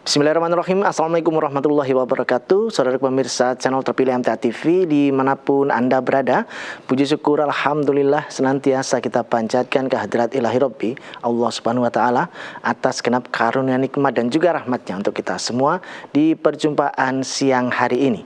Bismillahirrahmanirrahim. Assalamualaikum warahmatullahi wabarakatuh. Saudara pemirsa channel terpilih MTA TV dimanapun Anda berada, puji syukur Alhamdulillah senantiasa kita panjatkan kehadirat ilahi Rabbi Allah subhanahu wa ta'ala atas genap karunia nikmat dan juga rahmatnya untuk kita semua di perjumpaan siang hari ini.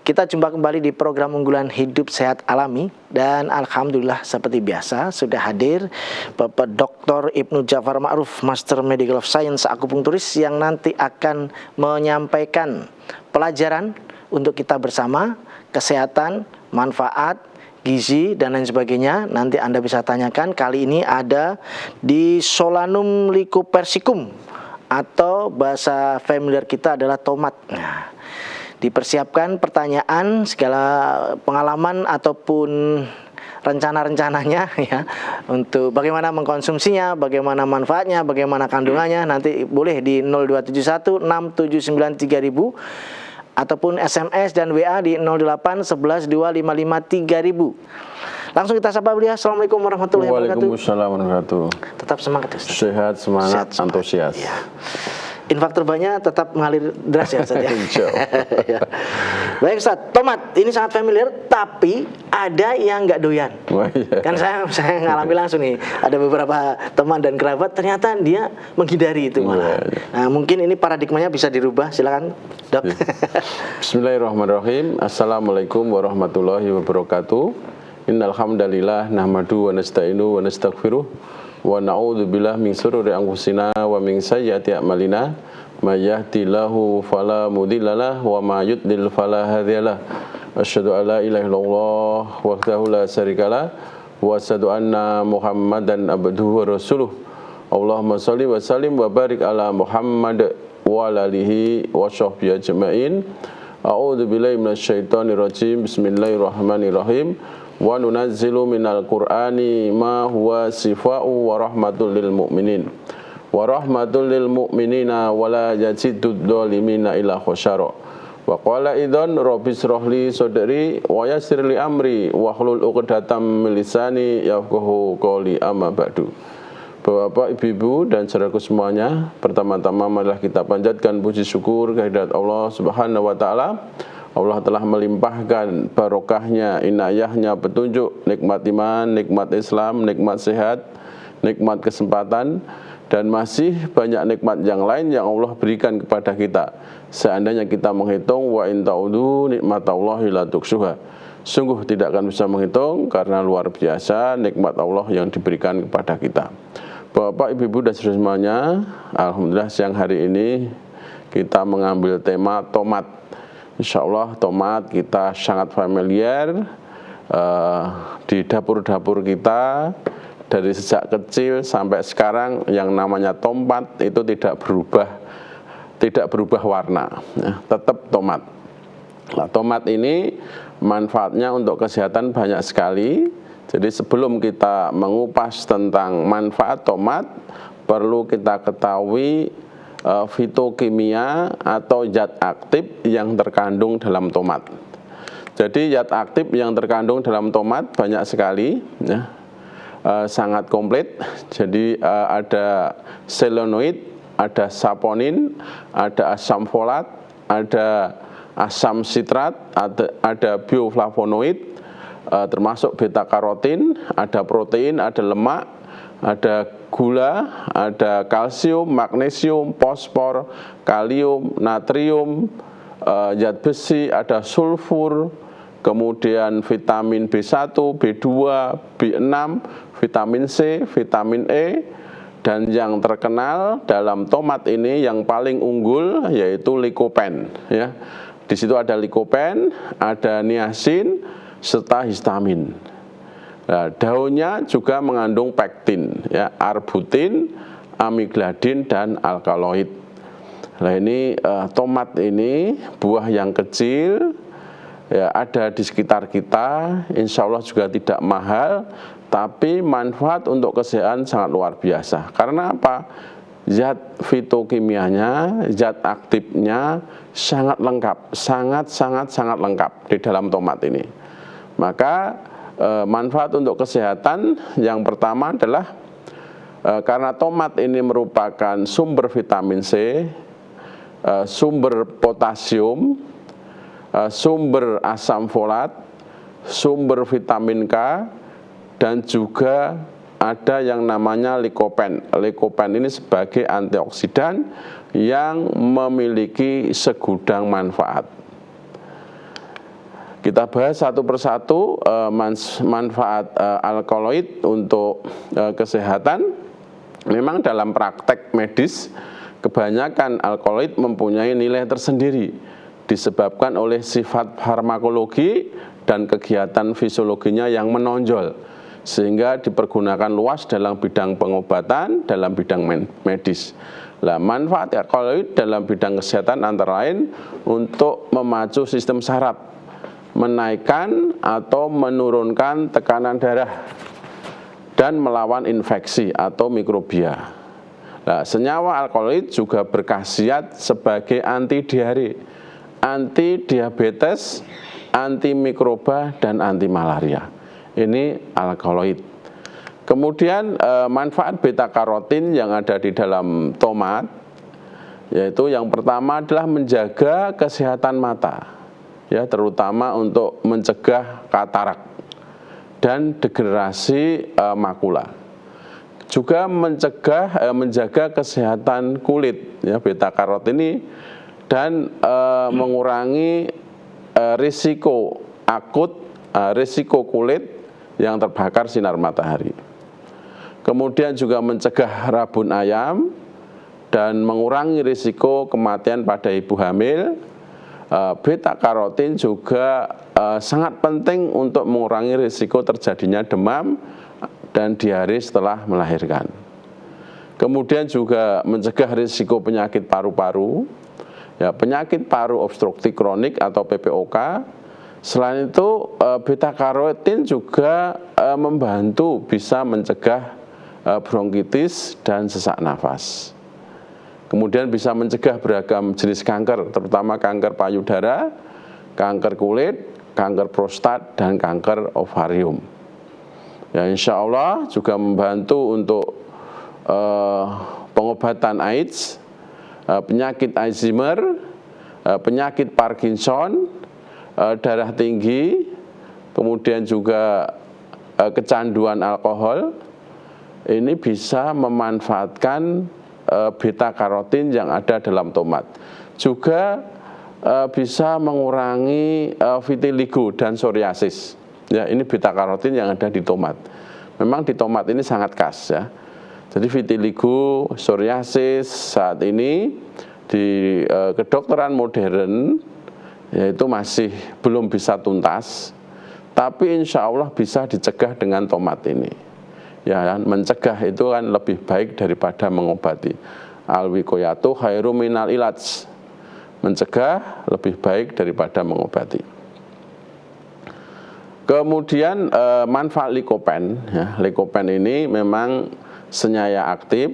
Kita jumpa kembali di program unggulan Hidup Sehat Alami, dan alhamdulillah seperti biasa sudah hadir Bapak Dr. Ibnu Jafar Ma'ruf, Master Medical of Science Akupunkturis, yang nanti akan menyampaikan pelajaran untuk kita bersama, kesehatan, manfaat, gizi dan lain sebagainya. Nanti Anda bisa tanyakan. Kali ini ada di Solanum lycopersicum, atau bahasa familiar kita adalah tomat. Nah, dipersiapkan pertanyaan, segala pengalaman ataupun rencana-rencananya ya, untuk bagaimana mengkonsumsinya, bagaimana manfaatnya, bagaimana kandungannya. Nanti boleh di 0271 679 3000 ataupun SMS dan WA di 08 11 255 3000. Langsung kita sapa beliau. Assalamualaikum warahmatullahi wabarakatuh. Waalaikumsalam warahmatullahi wabarakatuh. Tetap semangat Ustaz. Sehat, semangat, antusias. Ya. Infak turbanya tetap mengalir deras ya Ustaz ya. Ya. Baik Ustaz, tomat ini sangat familiar, tapi ada yang nggak doyan. Iya. Kan saya ngalami langsung nih, ada beberapa teman dan kerabat ternyata dia menghindari itu malah. Nah, mungkin ini paradigmanya bisa dirubah. Silakan Dok. Bismillahirrahmanirrahim. Assalamualaikum warahmatullahi wabarakatuh. Innal hamdalillah nahmadu wa nasta'inu wa nastaghfiruh wa na'udzu billahi min shururi anfusina wa min sayyiati a'malina may yahdihillahu fala mudhillalah wa may yudlil fala hadiyalah. Asyhadu an la ilaha illallah wahdahu la syarikalah wa asyhadu anna Muhammadan abduhu wa rasuluh. Allahumma shalli wa sallim wa barik ala Muhammad wa ala alihi wa sahbihi ajmain. A'udzu billahi minasyaitonir rajim. Bismillahirrahmanirrahim. Wa nunazzilu minal qur'ani ma huwa sifa'u wa rahmatul lil mu'minin wa rahmatul lil mu'minina wa la yazidud dhalimina illa khasyara. Wa qala idzan rabbi shrahli sadri wa yassir li amri wa hlul 'uqdatam min lisani yafqahu qawli, amma ba'du. Bapak, Ibu, dan saudaraku semuanya, pertama-tama marilah kita panjatkan puji syukur kehadirat Allah Subhanahu wa taala. Allah telah melimpahkan barokahnya, inayahnya, petunjuk, nikmat iman, nikmat Islam, nikmat sehat, nikmat kesempatan, dan masih banyak nikmat yang lain yang Allah berikan kepada kita. Seandainya kita menghitung, wa in ta'udu nikmatallahi la tuhsuha, sungguh tidak akan bisa menghitung karena luar biasa nikmat Allah yang diberikan kepada kita. Bapak, Ibu, dan saudara semuanya, alhamdulillah siang hari ini kita mengambil tema tomat. Insya Allah tomat kita sangat familiar di dapur-dapur kita dari sejak kecil sampai sekarang. Yang namanya tomat itu tidak berubah warna, ya, tetap tomat. Nah, tomat ini manfaatnya untuk kesehatan banyak sekali. Jadi sebelum kita mengupas tentang manfaat tomat, perlu kita ketahui fitokimia atau zat aktif yang terkandung dalam tomat. Jadi zat aktif yang terkandung dalam tomat banyak sekali, ya, sangat komplit. Jadi ada selenoid, ada saponin, ada asam folat, ada asam sitrat, ada bioflavonoid, termasuk beta karotin, ada protein, ada lemak, ada gula, ada kalsium, magnesium, fosfor, kalium, natrium, zat besi, ada sulfur, kemudian vitamin B1, B2, B6, vitamin C, vitamin E, dan yang terkenal dalam tomat ini yang paling unggul yaitu lycopene, ya. Di situ ada lycopene, ada niacin serta histamin. Nah, daunnya juga mengandung pektin, ya, arbutin, amigdalin, dan alkaloid. Nah, ini tomat ini buah yang kecil, ya, ada di sekitar kita. Insya Allah juga tidak mahal, tapi manfaat untuk kesehatan sangat luar biasa. Karena apa? Zat fitokimianya, zat aktifnya sangat lengkap, sangat lengkap di dalam tomat ini. Maka manfaat untuk kesehatan yang pertama adalah karena tomat ini merupakan sumber vitamin C, sumber potasium, sumber asam folat, sumber vitamin K, dan juga ada yang namanya likopen. Likopen ini sebagai antioksidan yang memiliki segudang manfaat. Kita bahas satu persatu manfaat alkaloid untuk kesehatan. Memang dalam praktek medis, kebanyakan alkaloid mempunyai nilai tersendiri disebabkan oleh sifat farmakologi dan kegiatan fisiologinya yang menonjol, sehingga dipergunakan luas dalam bidang pengobatan, dalam bidang medis. Nah, manfaat alkaloid dalam bidang kesehatan antara lain untuk memacu sistem saraf, menaikkan atau menurunkan tekanan darah, dan melawan infeksi atau mikrobia. Nah, senyawa alkaloid juga berkhasiat sebagai anti diare, anti diabetes, anti mikroba, dan anti malaria. Ini alkaloid. Kemudian manfaat beta karotin yang ada di dalam tomat, yaitu yang pertama adalah menjaga kesehatan mata, ya, terutama untuk mencegah katarak dan degenerasi makula. Juga menjaga kesehatan kulit, ya, beta karotin ini, dan mengurangi risiko akut, risiko kulit yang terbakar sinar matahari. Kemudian juga mencegah rabun ayam dan mengurangi risiko kematian pada ibu hamil. Beta karotin juga sangat penting untuk mengurangi risiko terjadinya demam dan diare setelah melahirkan. Kemudian juga mencegah risiko penyakit paru-paru, ya, penyakit paru obstruktif kronik atau PPOK. Selain itu, beta karotin juga membantu bisa mencegah bronkitis dan sesak nafas. Kemudian bisa mencegah beragam jenis kanker, terutama kanker payudara, kanker kulit, kanker prostat, dan kanker ovarium. Ya, insya Allah juga membantu untuk pengobatan AIDS, penyakit Alzheimer, penyakit Parkinson, darah tinggi, kemudian juga kecanduan alkohol. Ini bisa memanfaatkan beta karotin yang ada dalam tomat. Juga bisa mengurangi vitiligo dan psoriasis. Ya, ini beta karotin yang ada di tomat. Memang di tomat ini sangat khas, ya. Jadi vitiligo, psoriasis saat ini di kedokteran modern yaitu masih belum bisa tuntas, tapi insya Allah bisa dicegah dengan tomat ini. Ya, mencegah itu kan lebih baik daripada mengobati. Al-wiqayatu khairum minal ilaj. Mencegah lebih baik daripada mengobati. Kemudian manfaat likopen, ya, likopen ini memang senyawa aktif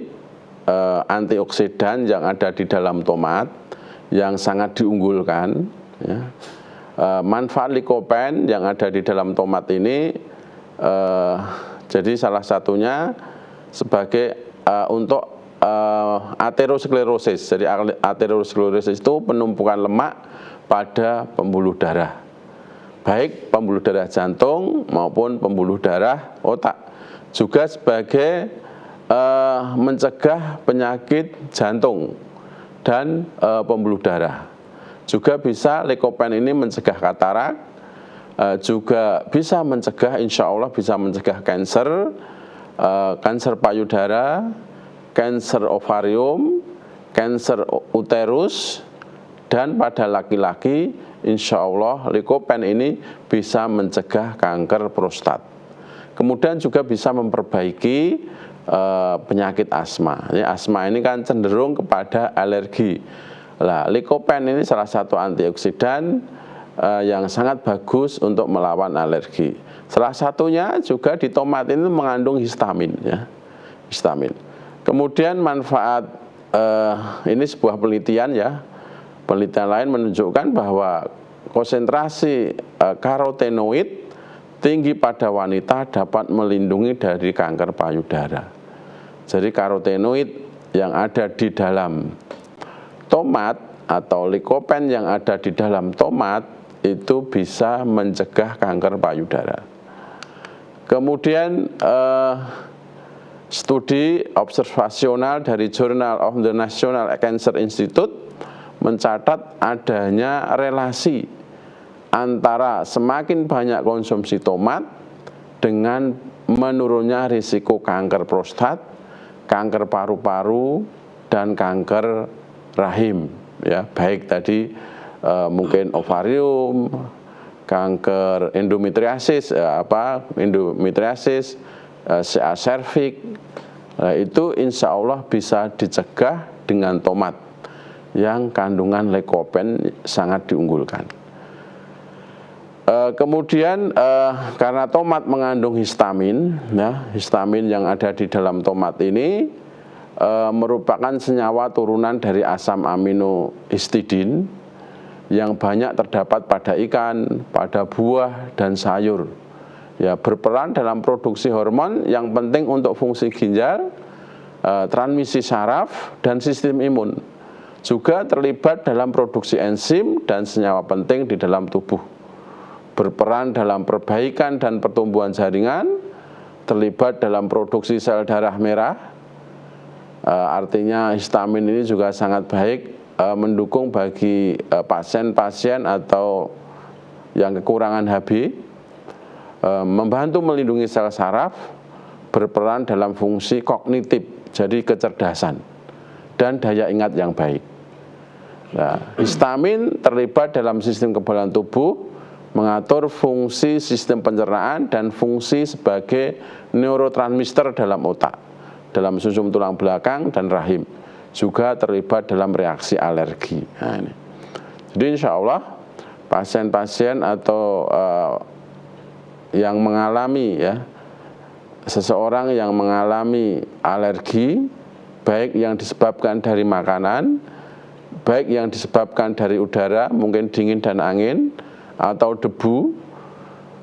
antioksidan yang ada di dalam tomat yang sangat diunggulkan, ya. Manfaat likopen yang ada di dalam tomat ini jadi salah satunya sebagai untuk aterosklerosis. Jadi aterosklerosis itu penumpukan lemak pada pembuluh darah, baik pembuluh darah jantung maupun pembuluh darah otak. Juga sebagai mencegah penyakit jantung dan pembuluh darah. Juga bisa likopen ini mencegah katarak, juga bisa mencegah, insya Allah bisa mencegah kanker, kanker payudara, kanker ovarium, kanker uterus, dan pada laki-laki insya Allah likopen ini bisa mencegah kanker prostat. Kemudian juga bisa memperbaiki penyakit asma. Ya, asma ini kan cenderung kepada alergi. Nah, likopen ini salah satu antioksidan yang sangat bagus untuk melawan alergi. Salah satunya juga di tomat ini mengandung histamin, ya, histamin. Kemudian manfaat ini sebuah penelitian, ya, penelitian lain menunjukkan bahwa konsentrasi karotenoid tinggi pada wanita dapat melindungi dari kanker payudara. Jadi karotenoid yang ada di dalam tomat atau likopen yang ada di dalam tomat itu bisa mencegah kanker payudara. Kemudian studi observasional dari Journal of the National Cancer Institute mencatat adanya relasi antara semakin banyak konsumsi tomat dengan menurunnya risiko kanker prostat, kanker paru-paru, dan kanker rahim. Ya, baik tadi mungkin ovarium, kanker endometriasis, endometriasis, CA cervix, itu insya Allah bisa dicegah dengan tomat yang kandungan likopen sangat diunggulkan. Kemudian karena tomat mengandung histamin, ya, histamin yang ada di dalam tomat ini merupakan senyawa turunan dari asam amino histidin yang banyak terdapat pada ikan, pada buah, dan sayur. Ya, berperan dalam produksi hormon yang penting untuk fungsi ginjal, transmisi saraf, dan sistem imun. Juga terlibat dalam produksi enzim dan senyawa penting di dalam tubuh. Berperan dalam perbaikan dan pertumbuhan jaringan, terlibat dalam produksi sel darah merah. Artinya histamin ini juga sangat baik mendukung bagi pasien-pasien atau yang kekurangan HB, membantu melindungi sel saraf, berperan dalam fungsi kognitif, jadi kecerdasan, dan daya ingat yang baik. Nah, histamin terlibat dalam sistem kekebalan tubuh, mengatur fungsi sistem pencernaan dan fungsi sebagai neurotransmitter dalam otak, dalam sumsum tulang belakang dan rahim, juga terlibat dalam reaksi alergi. Nah, ini. Jadi insya Allah pasien-pasien atau yang mengalami, ya, seseorang yang mengalami alergi, baik yang disebabkan dari makanan, baik yang disebabkan dari udara, mungkin dingin dan angin, atau debu,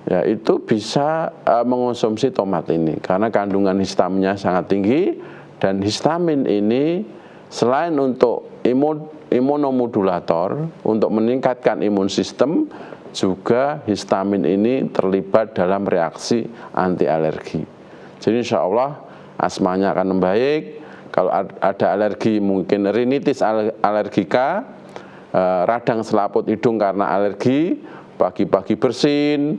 ya, itu bisa mengonsumsi tomat ini karena kandungan histaminnya sangat tinggi. Dan histamin ini selain untuk imunomodulator, untuk meningkatkan imun sistem, juga histamin ini terlibat dalam reaksi anti alergi. Jadi insya Allah asmanya akan membaik. Kalau ada alergi, mungkin rinitis alergika, radang selaput hidung karena alergi, pagi-pagi bersin,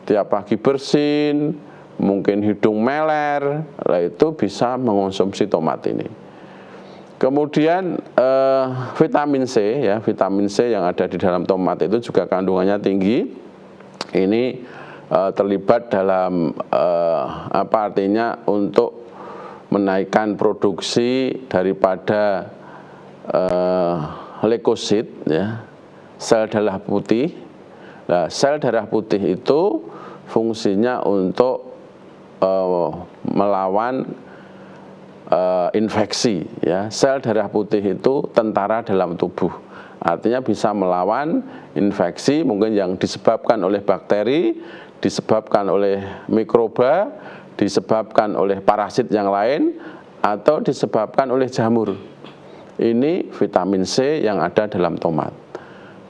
tiap pagi bersin, mungkin hidung meler, itu bisa mengonsumsi tomat ini. Kemudian vitamin C, ya, vitamin C yang ada di dalam tomat itu juga kandungannya tinggi. Ini terlibat dalam artinya untuk menaikkan produksi daripada leukosit, ya, sel darah putih. Nah, sel darah putih itu fungsinya untuk melawan infeksi, ya. Sel darah putih itu tentara dalam tubuh, artinya bisa melawan infeksi mungkin yang disebabkan oleh bakteri, disebabkan oleh mikroba, disebabkan oleh parasit yang lain, atau disebabkan oleh jamur. Ini vitamin C yang ada dalam tomat.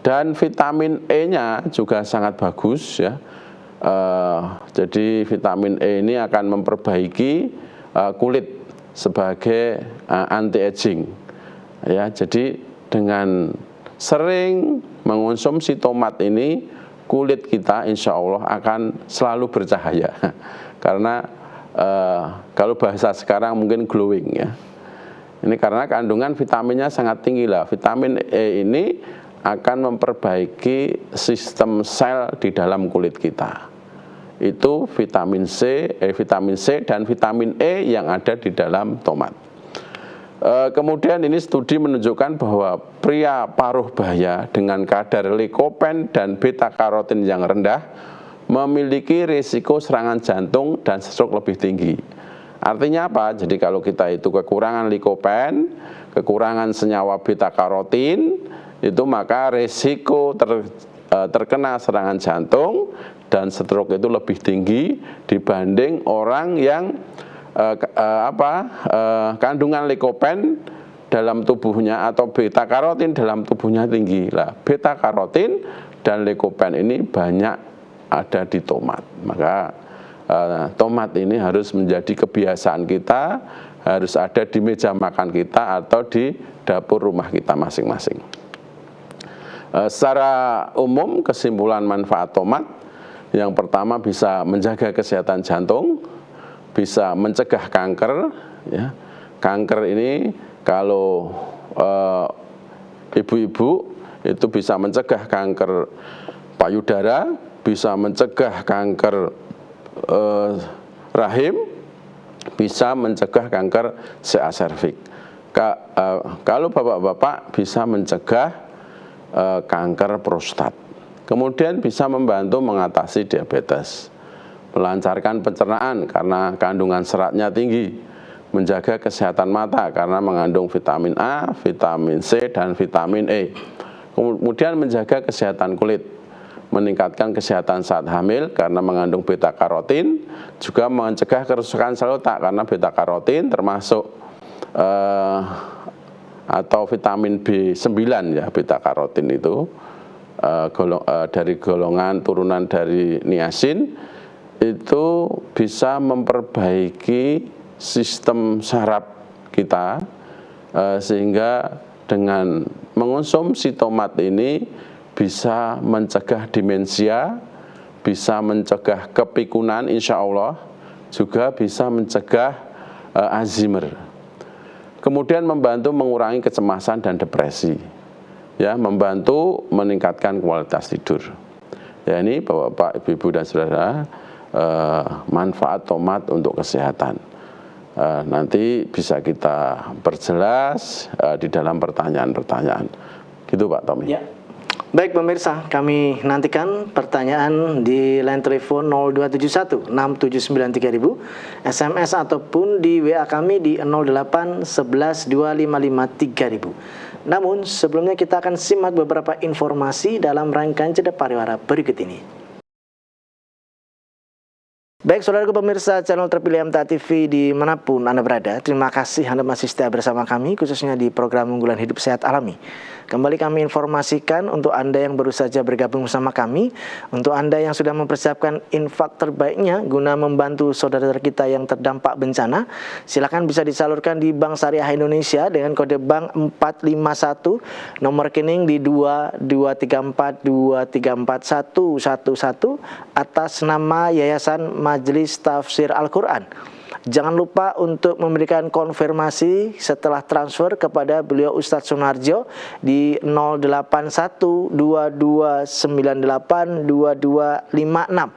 Dan vitamin E-nya juga sangat bagus, ya. Jadi vitamin E ini akan memperbaiki kulit sebagai anti-aging, ya. Jadi dengan sering mengonsumsi tomat ini, kulit kita insya Allah akan selalu bercahaya. Karena kalau bahasa sekarang mungkin glowing, ya. Ini karena kandungan vitaminnya sangat tinggi lah. Vitamin E ini akan memperbaiki sistem sel di dalam kulit kita. Itu vitamin C dan vitamin E yang ada di dalam tomat. Kemudian ini studi menunjukkan bahwa pria paruh baya dengan kadar likopen dan beta karotin yang rendah memiliki risiko serangan jantung dan stroke lebih tinggi. Artinya apa? Jadi kalau kita itu kekurangan likopen, kekurangan senyawa beta karotin, itu maka risiko terkena serangan jantung dan stroke itu lebih tinggi dibanding orang yang kandungan likopen dalam tubuhnya atau beta karotin dalam tubuhnya tinggi. Lah, beta karotin dan lycopene ini banyak ada di tomat. Maka tomat ini harus menjadi kebiasaan kita, harus ada di meja makan kita atau di dapur rumah kita masing-masing. Secara umum kesimpulan manfaat tomat, yang pertama bisa menjaga kesehatan jantung, bisa mencegah kanker. Ya. Kanker ini kalau ibu-ibu itu bisa mencegah kanker payudara, bisa mencegah kanker rahim, bisa mencegah kanker CA serviks. Kalau bapak-bapak bisa mencegah kanker prostat. Kemudian bisa membantu mengatasi diabetes, melancarkan pencernaan karena kandungan seratnya tinggi, menjaga kesehatan mata karena mengandung vitamin A, vitamin C, dan vitamin E. Kemudian menjaga kesehatan kulit, meningkatkan kesehatan saat hamil karena mengandung beta karotin, juga mencegah kerusakan sel otak karena beta karotin termasuk atau vitamin B9 ya, beta karotin itu dari golongan turunan dari niacin, itu bisa memperbaiki sistem saraf kita, sehingga dengan mengonsumsi tomat ini bisa mencegah demensia, bisa mencegah kepikunan insya Allah, juga bisa mencegah Alzheimer. Kemudian membantu mengurangi kecemasan dan depresi, ya, membantu meningkatkan kualitas tidur. Ya, ini Bapak, Ibu, dan Saudara, manfaat tomat untuk kesehatan. Nanti bisa kita perjelas di dalam pertanyaan-pertanyaan. Gitu Pak Tommy. Ya. Baik pemirsa, kami nantikan pertanyaan di line telepon 0271 679 3000, SMS ataupun di WA kami di 08 11 255 3000. Namun sebelumnya kita akan simak beberapa informasi dalam rangkaian jeda pariwara berikut ini. Baik saudaraku pemirsa channel terpilih MTA TV dimanapun Anda berada, terima kasih Anda masih setia bersama kami khususnya di program unggulan hidup sehat alami. Kembali kami informasikan untuk Anda yang baru saja bergabung bersama kami, untuk Anda yang sudah mempersiapkan infak terbaiknya guna membantu saudara kita yang terdampak bencana, silakan bisa disalurkan di Bank Syariah Indonesia dengan kode bank 451, nomor rekening di 2234234111 atas nama Yayasan Majelis Tafsir Al-Quran. Jangan lupa untuk memberikan konfirmasi setelah transfer kepada beliau Ustadz Sunarjo di 08122982256.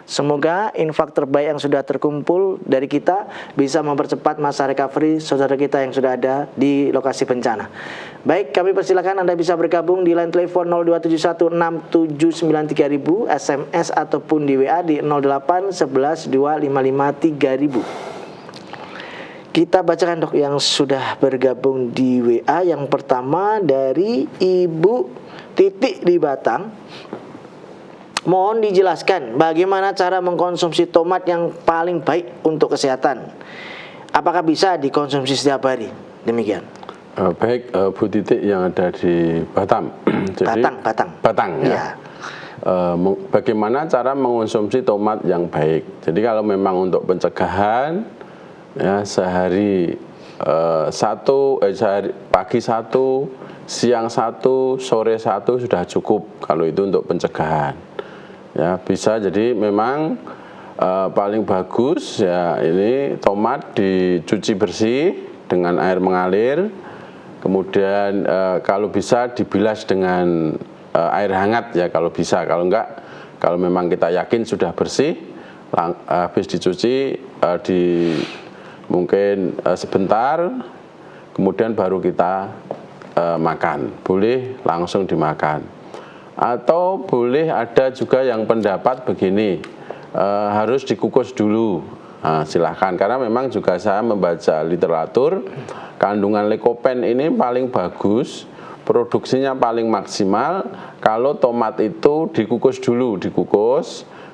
Semoga infak terbaik yang sudah terkumpul dari kita bisa mempercepat masa recovery saudara kita yang sudah ada di lokasi bencana. Baik, kami persilakan Anda bisa bergabung di line telepon 02716793000, SMS ataupun di WA di 08 11 255 3000. Kita bacakan dok yang sudah bergabung di WA. Yang pertama dari Ibu Titik di Batang. Mohon dijelaskan bagaimana cara mengkonsumsi tomat yang paling baik untuk kesehatan. Apakah bisa dikonsumsi setiap hari? Demikian. Baik, Bu Titik yang ada di Batam. Jadi, Batang ya. Bagaimana cara mengkonsumsi tomat yang baik? Jadi kalau memang untuk pencegahan, ya sehari pagi satu, siang satu, sore satu sudah cukup kalau itu untuk pencegahan. Ya bisa, jadi memang paling bagus ya ini tomat dicuci bersih dengan air mengalir, kemudian kalau bisa dibilas dengan air hangat ya kalau bisa, kalau enggak, kalau memang kita yakin sudah bersih, habis dicuci mungkin sebentar, kemudian baru kita makan, boleh langsung dimakan. Atau boleh ada juga yang pendapat begini, harus dikukus dulu. Silahkan, karena memang juga saya membaca literatur, kandungan lycopene ini paling bagus, produksinya paling maksimal kalau tomat itu dikukus dulu,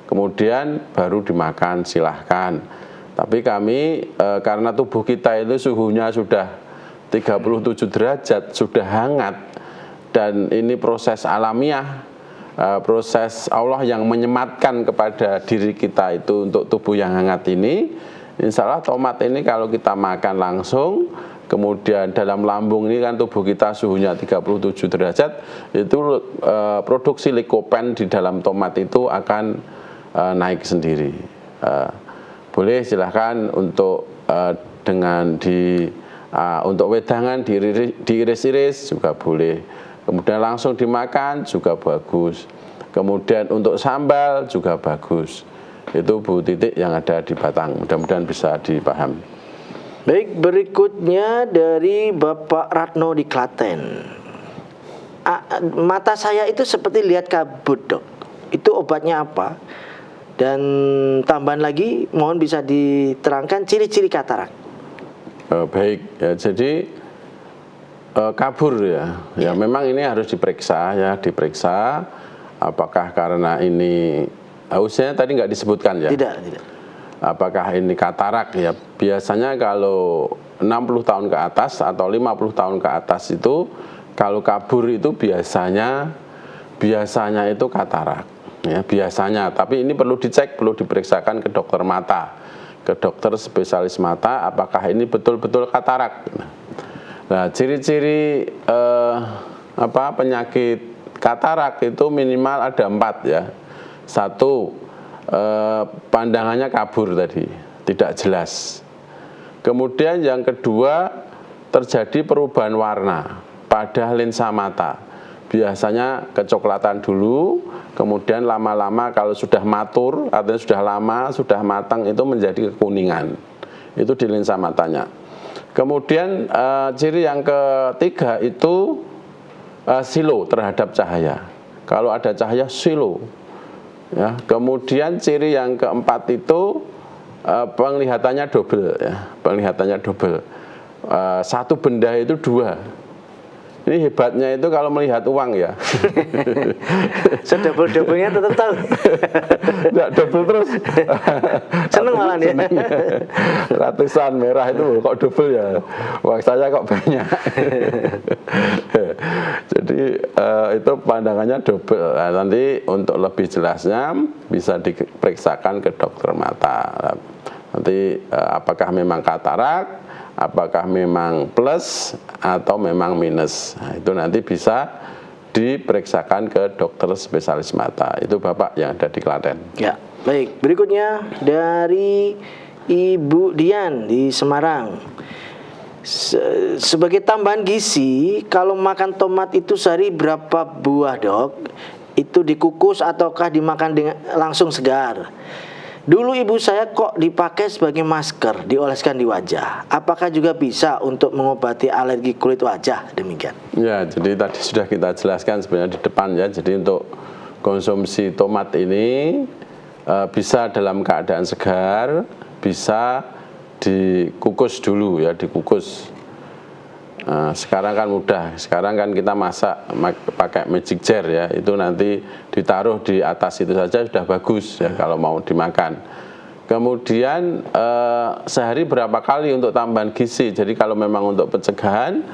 kemudian baru dimakan, silahkan. Tapi kami karena tubuh kita itu suhunya sudah 37 derajat sudah hangat, dan ini proses alamiah, proses Allah yang menyematkan kepada diri kita itu untuk tubuh yang hangat ini. Insya Allah tomat ini kalau kita makan langsung, kemudian dalam lambung ini kan tubuh kita suhunya 37 derajat, itu produksi likopen di dalam tomat itu akan naik sendiri. Boleh silahkan untuk dengan untuk wedangan diiris-iris juga boleh. Kemudian langsung dimakan juga bagus. Kemudian untuk sambal juga bagus. Itu Bu Titik yang ada di Batang. Mudah-mudahan bisa dipahami. Baik, berikutnya dari Bapak Ratno di Klaten. Mata saya itu seperti lihat kabut, Dok. Itu obatnya apa? Dan tambahan lagi, mohon bisa diterangkan ciri-ciri katarak. Baik, ya, jadi kabur ya memang ini harus diperiksa apakah karena ini usianya tadi nggak disebutkan ya. Tidak. Apakah ini katarak ya, biasanya kalau 60 tahun ke atas atau 50 tahun ke atas itu kalau kabur itu biasanya itu katarak ya, biasanya. Tapi ini perlu dicek, perlu diperiksakan ke dokter mata, ke dokter spesialis mata, apakah ini betul-betul katarak. Nah, ciri-ciri penyakit katarak itu minimal ada 4 ya. 1, pandangannya kabur tadi, tidak jelas. Kemudian yang kedua, terjadi perubahan warna pada lensa mata. Biasanya kecoklatan dulu, kemudian lama-lama kalau sudah matur, artinya sudah lama, sudah matang, itu menjadi kekuningan. Itu di lensa matanya. Kemudian ciri yang ketiga itu silo terhadap cahaya. Kalau ada cahaya silo. Ya. Kemudian ciri yang keempat itu penglihatannya double ya. Penglihatannya double. Satu benda itu 2. Ini hebatnya itu kalau melihat uang ya. Sedouble-doublenya tetap tahu. Enggak double terus. Seneng malah ya. Ratusan merah itu kok double ya. Uang saya kok banyak. Jadi itu pandangannya double. Nah, nanti untuk lebih jelasnya bisa diperiksakan ke dokter mata. Nanti apakah memang katarak, apakah memang plus atau memang minus. Nah, itu nanti bisa diperiksakan ke dokter spesialis mata. Itu Bapak yang ada di Klaten. Ya, baik. Berikutnya dari Ibu Dian di Semarang. Sebagai tambahan gizi, kalau makan tomat itu sehari berapa buah, Dok? Itu dikukus ataukah dimakan dengan langsung segar? Dulu ibu saya kok dipakai sebagai masker, dioleskan di wajah. Apakah juga bisa untuk mengobati alergi kulit wajah? Demikian. Ya, jadi tadi sudah kita jelaskan sebenarnya di depan ya. Jadi untuk konsumsi tomat ini bisa dalam keadaan segar, bisa dikukus dulu ya, dikukus. Sekarang kan mudah, sekarang kan kita masak pakai magic jar ya, itu nanti ditaruh di atas itu saja sudah bagus ya kalau mau dimakan. Kemudian sehari berapa kali untuk tambahan gizi, jadi kalau memang untuk pencegahan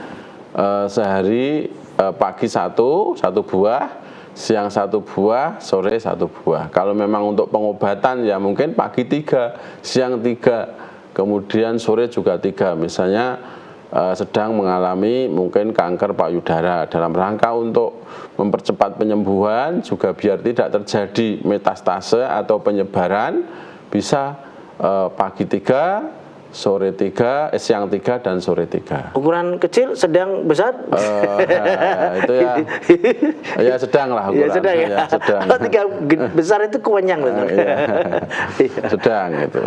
sehari pagi satu buah, siang 1 buah, sore 1 buah. Kalau memang untuk pengobatan ya mungkin pagi 3, siang 3, kemudian sore juga 3, misalnya sedang mengalami mungkin kanker payudara, dalam rangka untuk mempercepat penyembuhan juga biar tidak terjadi metastase atau penyebaran, bisa pagi 3, sore 3, siang 3 dan sore 3. Ukuran kecil, sedang, besar? Itu ya sedang lah ukuran. Ya, sedang ya. Sedang. Kalau 3 besar itu kenyang loh. Sedang itu.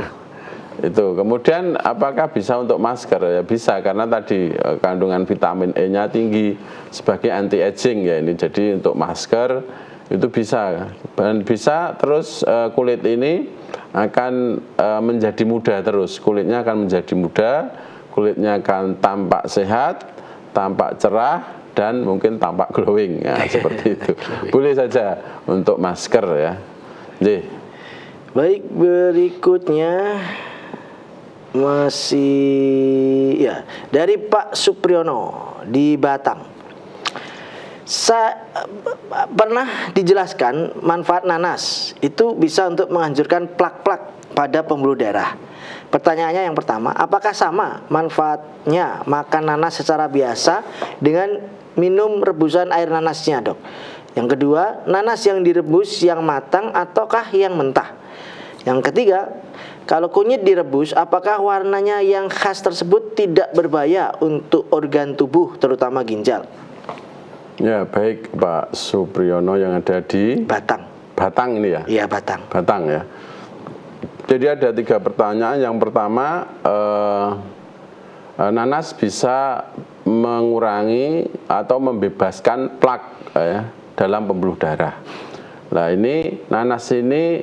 Kemudian apakah bisa untuk masker? Ya bisa, karena tadi kandungan vitamin E-nya tinggi sebagai anti aging ya ini. Jadi untuk masker itu bisa, dan bisa terus kulit ini akan menjadi muda terus. Kulitnya akan menjadi muda, kulitnya akan tampak sehat, tampak cerah, dan mungkin tampak glowing ya, seperti itu. Boleh saja untuk masker ya. Baik, berikutnya Masih ya, dari Pak Supriyono di Batang. Pernah dijelaskan manfaat nanas itu bisa untuk menghancurkan plak-plak pada pembuluh darah. Pertanyaannya yang pertama, apakah sama manfaatnya makan nanas secara biasa dengan minum rebusan air nanasnya, Dok? Yang kedua, nanas yang direbus yang matang ataukah yang mentah? Yang ketiga, kalau kunyit direbus, apakah warnanya yang khas tersebut tidak berbahaya untuk organ tubuh, terutama ginjal? Ya, baik Pak Supriyono yang ada di Batang. Batang ini ya? Iya, Batang. Batang ya. Jadi ada 3 pertanyaan. Yang pertama, nanas bisa mengurangi atau membebaskan plak dalam pembuluh darah. Nah, ini nanas ini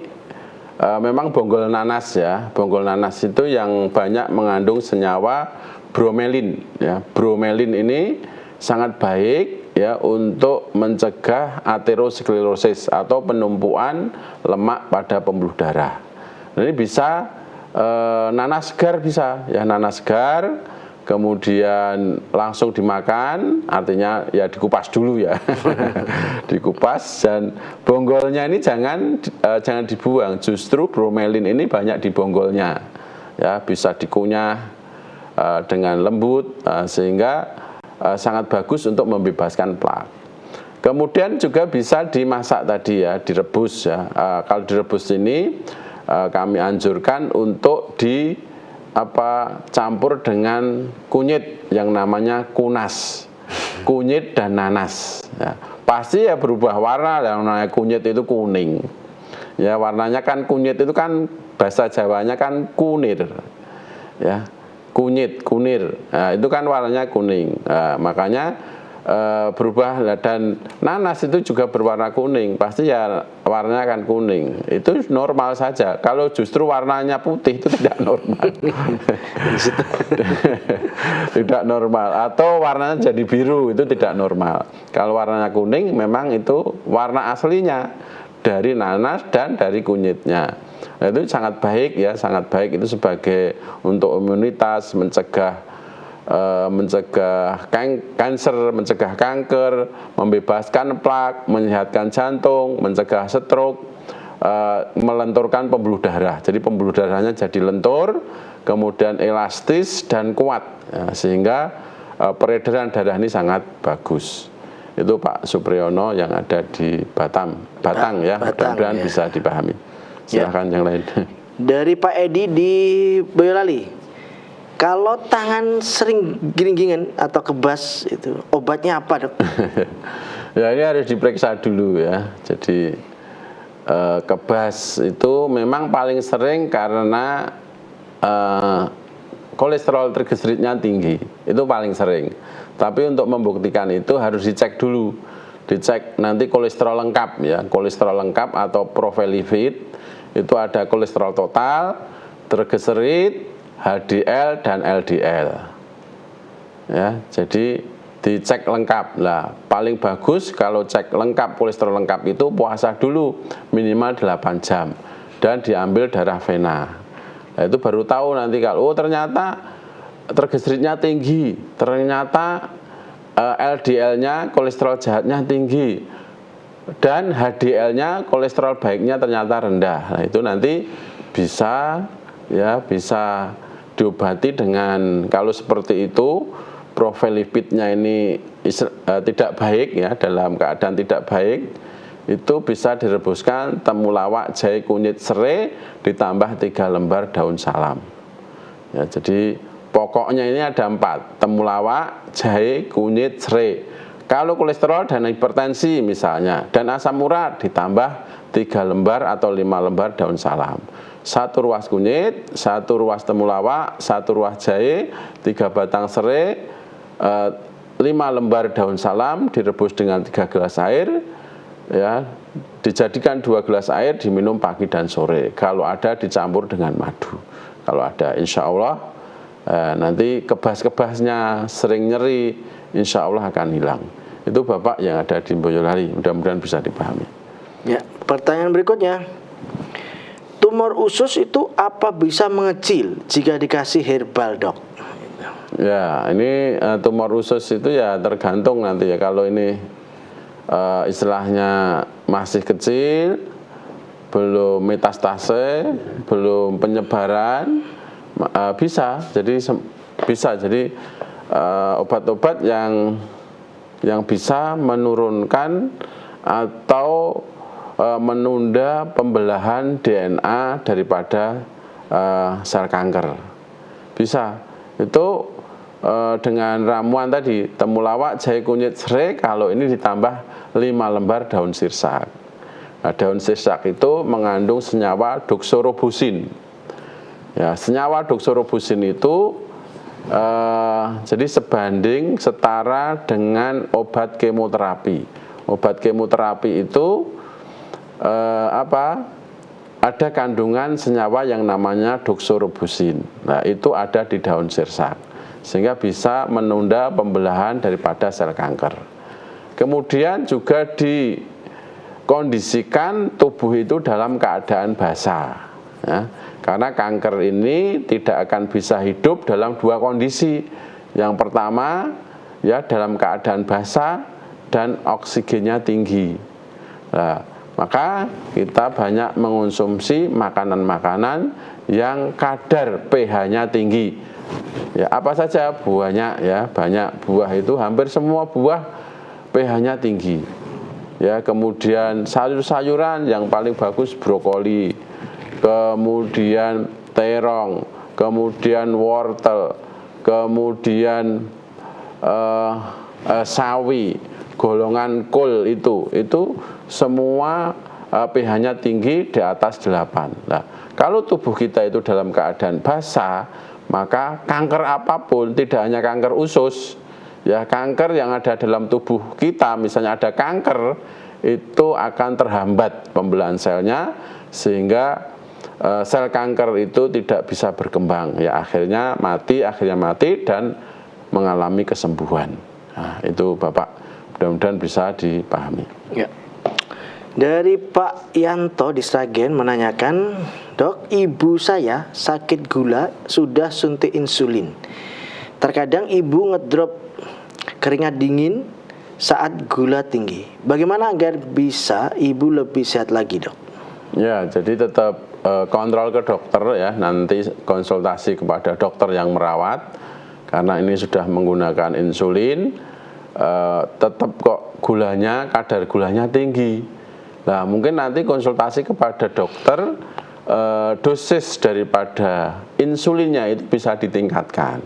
memang bonggol nanas ya. Bonggol nanas itu yang banyak mengandung senyawa bromelin ya. Bromelin ini sangat baik ya untuk mencegah aterosklerosis atau penumpuan lemak pada pembuluh darah. Nah, ini bisa nanas segar bisa ya, nanas segar kemudian langsung dimakan, artinya ya dikupas dulu ya. Dikupas, dan bonggolnya ini jangan dibuang, justru bromelin ini banyak di bonggolnya ya, bisa dikunyah dengan lembut sehingga sangat bagus untuk membebaskan plak. Kemudian juga bisa dimasak tadi ya, direbus ya. Kalau direbus ini kami anjurkan untuk campur dengan kunyit yang namanya kunas, kunyit dan nanas ya. Pasti ya berubah warna, yang namanya kunyit itu kuning ya, warnanya kan kunyit itu kan bahasa Jawanya kan kunir ya, kunyit, kunir, nah, itu kan warnanya kuning. Nah, makanya berubah, dan nanas itu juga berwarna kuning, pasti ya warnanya akan kuning. Itu normal saja. Kalau justru warnanya putih itu tidak normal. Tidak normal. Atau warnanya jadi biru, itu tidak normal. Kalau warnanya kuning memang itu warna aslinya dari nanas dan dari kunyitnya. Nah, itu sangat baik ya, sangat baik itu sebagai untuk imunitas, mencegah kanker, mencegah kanker, membebaskan plak, menyehatkan jantung, mencegah stroke, melenturkan pembuluh darah. Jadi pembuluh darahnya jadi lentur, kemudian elastis dan kuat ya, sehingga peredaran darah ini sangat bagus. Itu Pak Supriyono yang ada di Batang ya, mudah-mudahan ya, bisa dipahami. Silahkan yang lain. Dari Pak Edi di Boyolali. Kalau tangan sering giling-gilingan atau kebas, itu obatnya apa, Dok? Ya, ini harus diperiksa dulu ya. Jadi kebas itu memang paling sering karena kolesterol triglyceridnya tinggi. Itu paling sering. Tapi untuk membuktikan itu harus dicek dulu. Dicek nanti kolesterol lengkap ya. Kolesterol lengkap atau profile lipid itu ada kolesterol total, triglycerid, HDL dan LDL ya, jadi dicek lengkap. Lah paling bagus kalau cek lengkap, kolesterol lengkap itu puasa dulu minimal 8 jam dan diambil darah vena. Nah, itu baru tahu nanti kalau ternyata triglyceridnya tinggi, ternyata LDL-nya kolesterol jahatnya tinggi dan HDL-nya kolesterol baiknya ternyata rendah. Nah, itu nanti bisa diobati dengan, kalau seperti itu profil lipidnya ini tidak baik ya, dalam keadaan tidak baik, itu bisa direbuskan temulawak, jahe, kunyit, serai ditambah 3 lembar daun salam ya. Jadi pokoknya ini ada 4, temulawak, jahe, kunyit, serai. Kalau kolesterol dan hipertensi misalnya dan asam urat ditambah 3 lembar atau 5 lembar daun salam. 1 ruas kunyit, 1 ruas temulawak, 1 ruas jahe, 3 batang serai, 5 lembar daun salam direbus dengan 3 gelas air ya, dijadikan 2 gelas air diminum pagi dan sore. Kalau ada dicampur dengan madu. Kalau ada, insya Allah nanti kebas-kebasnya sering nyeri, insya Allah akan hilang. Itu Bapak yang ada di Boyolali, mudah-mudahan bisa dipahami. Ya, pertanyaan berikutnya. tumor usus itu apa bisa mengecil jika dikasih herbal, Dok? Ya, ini tumor usus itu ya tergantung nanti ya. Kalau ini istilahnya masih kecil, belum metastase, belum penyebaran, bisa. Jadi bisa. Jadi obat-obat yang bisa menurunkan atau menunda pembelahan DNA daripada sel kanker. Bisa. Itu dengan ramuan tadi, temulawak, jahe kunyit, serai, kalau ini ditambah 5 lembar daun sirsak. Nah, daun sirsak itu mengandung senyawa doxorobusin. Ya, senyawa doxorobusin itu jadi sebanding setara dengan obat kemoterapi. Obat kemoterapi itu ada kandungan senyawa yang namanya doxorobusin. Nah, itu ada di daun sirsak, sehingga bisa menunda pembelahan daripada sel kanker. Kemudian juga dikondisikan tubuh itu dalam keadaan basah, ya. Karena kanker ini tidak akan bisa hidup dalam 2 kondisi. Yang pertama, ya dalam keadaan basah dan oksigennya tinggi. Nah, maka kita banyak mengonsumsi makanan-makanan yang kadar pH-nya tinggi. Ya, apa saja buahnya, ya banyak buah itu, hampir semua buah pH-nya tinggi. Ya, kemudian sayur-sayuran yang paling bagus brokoli, kemudian terong, kemudian wortel, kemudian sawi, golongan kol itu semua pH-nya tinggi di atas 8. Nah, kalau tubuh kita itu dalam keadaan basah, maka kanker apapun, tidak hanya kanker usus, ya kanker yang ada dalam tubuh kita, misalnya ada kanker, itu akan terhambat pembelahan selnya, sehingga sel kanker itu tidak bisa berkembang, ya akhirnya mati dan mengalami kesembuhan. Nah, itu Bapak, mudah-mudahan bisa dipahami. Ya. Dari Pak Yanto di Sragen menanyakan, Dok, ibu saya sakit gula, sudah suntik insulin. Terkadang ibu ngedrop keringat dingin saat gula tinggi. Bagaimana agar bisa ibu lebih sehat lagi, Dok? Ya, jadi tetap kontrol ke dokter ya, nanti konsultasi kepada dokter yang merawat, karena ini sudah menggunakan insulin, tetap kok kadar gulanya tinggi. Nah, mungkin nanti konsultasi kepada dokter, dosis daripada insulinnya itu bisa ditingkatkan.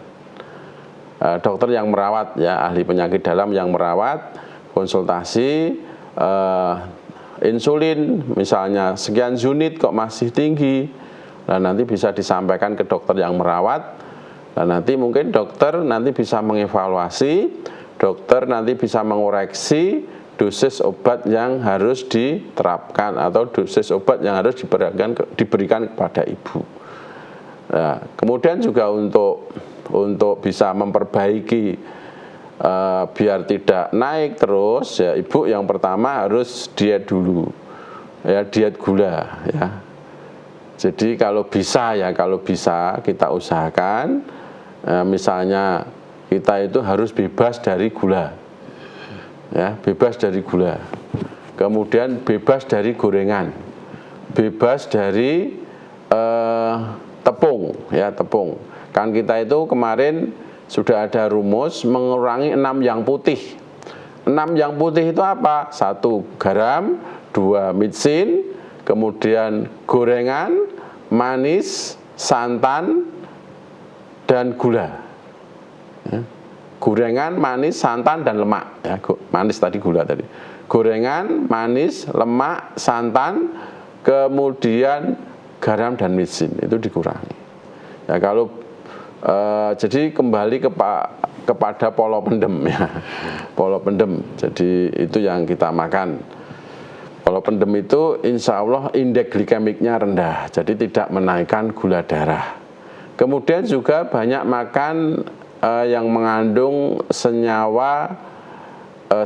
Dokter yang merawat ya, ahli penyakit dalam yang merawat, konsultasi insulin misalnya sekian unit kok masih tinggi. Nah, nanti bisa disampaikan ke dokter yang merawat. Nah, nanti mungkin dokter nanti bisa mengevaluasi, dokter nanti bisa mengoreksi dosis obat yang harus diterapkan atau dosis obat yang harus diberikan kepada ibu. Nah, kemudian juga untuk bisa memperbaiki biar tidak naik terus, ya ibu yang pertama harus diet dulu, ya diet gula ya. Jadi kalau bisa kita usahakan, misalnya kita itu harus bebas dari gula, ya bebas dari gula. Kemudian bebas dari gorengan, bebas dari tepung, ya tepung. Kan kita itu kemarin sudah ada rumus mengurangi 6 yang putih. 6 yang putih itu apa? 1 garam, 2 micin, kemudian gorengan, manis, santan, dan gula. Ya. Gorengan, manis, santan, dan lemak. Ya, manis tadi, gula tadi. Gorengan, manis, lemak, santan, kemudian garam dan micin itu dikurangi. Ya, kalau jadi kembali kepada polopendem ya, polopendem. Jadi itu yang kita makan. Polopendem itu insya Allah indeks glikemiknya rendah, jadi tidak menaikkan gula darah. Kemudian juga banyak makan yang mengandung senyawa,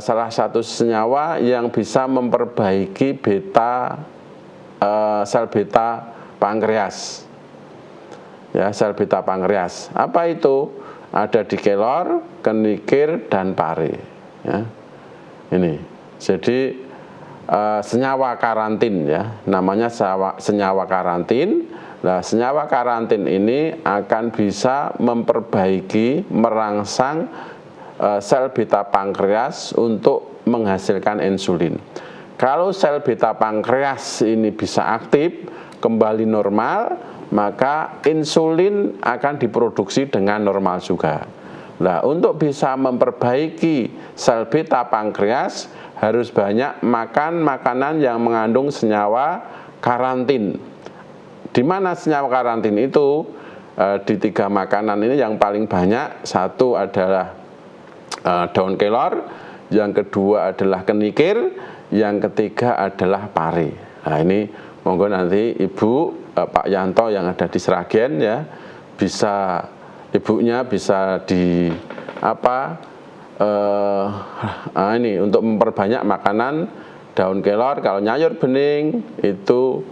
salah satu senyawa yang bisa memperbaiki sel beta pankreas. Ya, sel beta pankreas. Apa itu? Ada di kelor, kenikir, dan pare. Ya. Ini. Jadi senyawa karantin ya, namanya senyawa karantin. Nah, senyawa karantin ini akan bisa memperbaiki, merangsang sel beta pankreas untuk menghasilkan insulin. Kalau sel beta pankreas ini bisa aktif, kembali normal, maka insulin akan diproduksi dengan normal juga. Nah, untuk bisa memperbaiki sel beta pankreas harus banyak makan makanan yang mengandung senyawa karantin. Di mana senyawa karantin itu? Di 3 makanan ini yang paling banyak, satu adalah daun kelor, yang kedua adalah kenikir, yang ketiga adalah pare. Nah, ini monggo nanti Ibu Pak Yanto yang ada di Sragen ya, bisa ibunya bisa di ini untuk memperbanyak makanan daun kelor. Kalau nyayur bening itu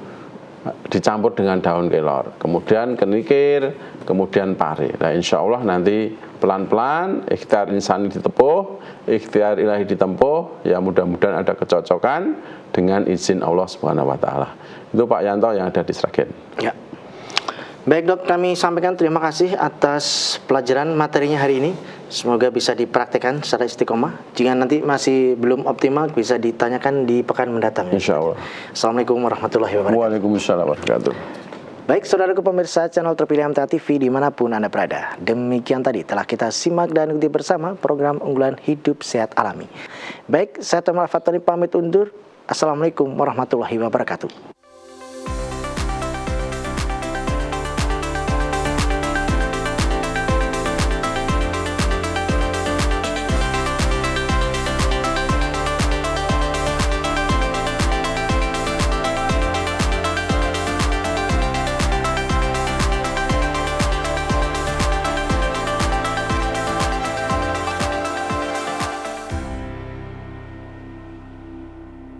dicampur dengan daun kelor, kemudian kenikir, kemudian pare. Nah, insya Allah nanti pelan-pelan ikhtiar insani ditempuh, ikhtiar ilahi ditempuh, ya mudah-mudahan ada kecocokan dengan izin Allah Subhanahu wa taala. Itu Pak Yanto yang ada di Sragen. Ya. Baik Dok, kami sampaikan terima kasih atas pelajaran materinya hari ini. Semoga bisa dipraktekkan secara istiqomah. Jika nanti masih belum optimal, bisa ditanyakan di pekan mendatang. Insya Allah. Assalamualaikum warahmatullahi wabarakatuh. Waalaikumsalam warahmatullahi wabarakatuh. Baik, saudaraku pemirsa channel terpilih MTA TV dimanapun Anda berada. Demikian tadi telah kita simak dan ikuti bersama program unggulan Hidup Sehat Alami. Baik, saya Tomar Fatoni pamit undur. Assalamualaikum warahmatullahi wabarakatuh.